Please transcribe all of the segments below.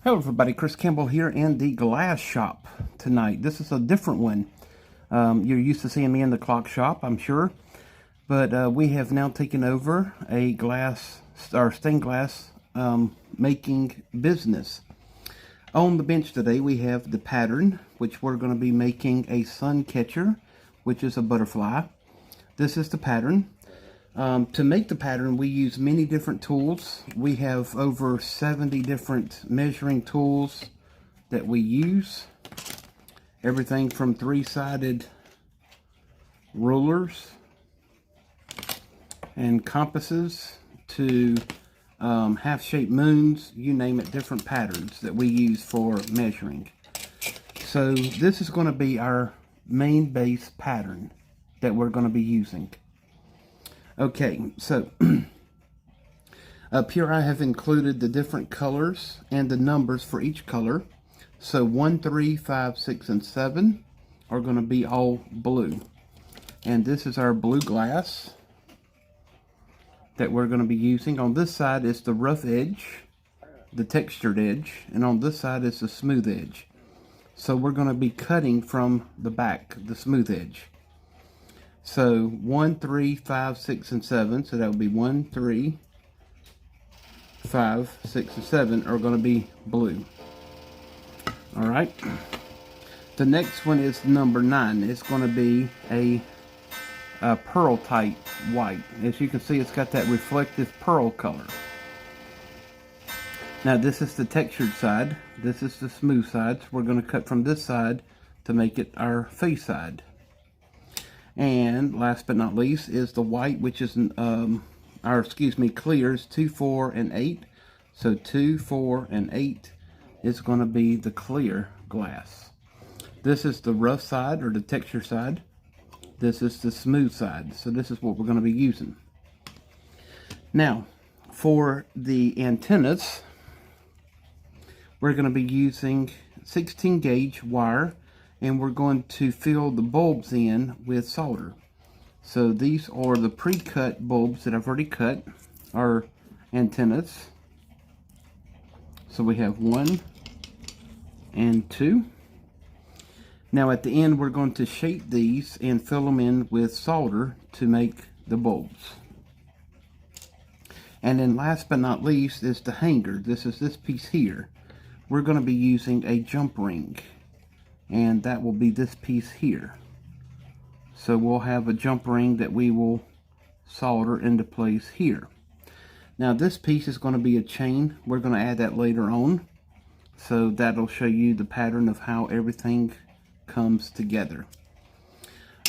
Hello everybody, Chris Campbell here in the glass shop tonight. This is a different one. You're used to seeing me in the clock shop, I'm sure. But we have now taken over a stained glass making business. On the bench today we have the pattern, which we're going to be making a sun catcher, which is a butterfly. This is the pattern. To make the pattern, we use many different tools. We have over 70 different measuring tools that we use. Everything from three-sided rulers and compasses to half-shaped moons, you name it, different patterns that we use for measuring. So this is going to be our main base pattern that we're going to be using. Okay, so up here I have included the different colors and the numbers for each color. So 1, 3, 5, 6, and 7 are going to be all blue. And this is our blue glass that we're going to be using. On this side is the rough edge, the textured edge, and on this side is the smooth edge. So we're going to be cutting from the back, the smooth edge. So 1, 3, 5, 6, and 7. So that would be 1, 3, 5, 6, and 7 are going to be blue. All right. The next one is number 9. It's going to be a pearl type white. As you can see, it's got that reflective pearl color. Now this is the textured side. This is the smooth side. So we're going to cut from this side to make it our face side. And last but not least is the white, which is clears 2, 4, and 8. So 2, 4, and 8 is going to be the clear glass. This is the rough side or the texture side. This is the smooth side. So this is what we're going to be using. Now, for the antennas, we're going to be using 16 gauge wire. And we're going to fill the bulbs in with solder. So these are the pre-cut bulbs that I've already cut, our antennas. So we have 1 and 2. Now at the end we're going to shape these and fill them in with solder to make the bulbs. And then last but not least is the hanger. This is this piece here. We're going to be using a jump ring. And that will be this piece here. So we'll have a jump ring that we will solder into place here. Now this piece is going to be a chain. We're going to add that later on. So that'll show you the pattern of how everything comes together.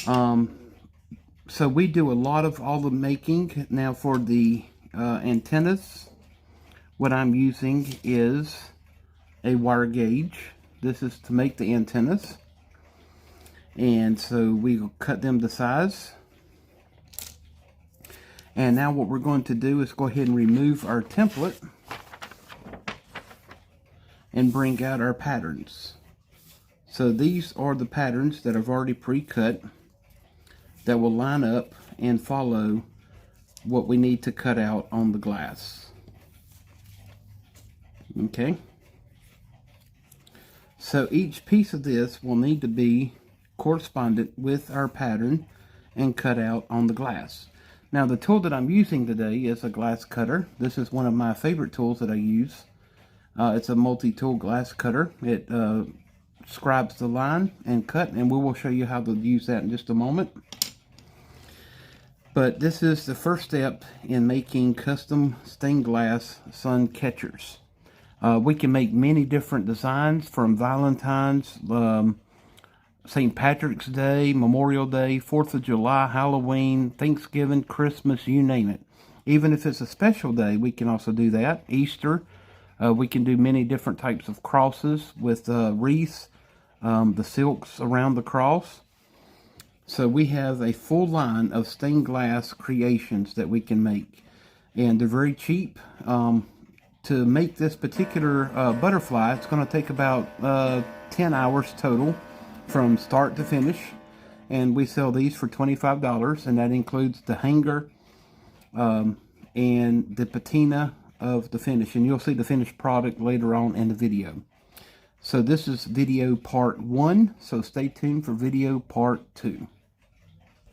So we do a lot of all the making. Now for the antennas, what I'm using is a wire gauge. This is to make the antennas, and so we'll cut them to size. And now what we're going to do is go ahead and remove our template and bring out our patterns. So these are the patterns that I've already pre-cut that will line up and follow what we need to cut out on the glass. Okay. So each piece of this will need to be correspondent with our pattern and cut out on the glass. Now the tool that I'm using today is a glass cutter. This is one of my favorite tools that I use. It's a multi-tool glass cutter. It scribes the line and cut, and we will show you how to use that in just a moment. But this is the first step in making custom stained glass sun catchers. We can make many different designs from Valentine's, St. Patrick's Day, Memorial Day, 4th of July, Halloween, Thanksgiving, Christmas, you name it. Even if it's a special day, we can also do that. Easter, we can do many different types of crosses with wreaths, the silks around the cross. So we have a full line of stained glass creations that we can make. And they're very cheap. To make this particular butterfly, it's going to take about 10 hours total from start to finish. And we sell these for $25, and that includes the hanger and the patina of the finish, and you'll see the finished product later on in the video. So this is video part 1, so stay tuned for video part 2.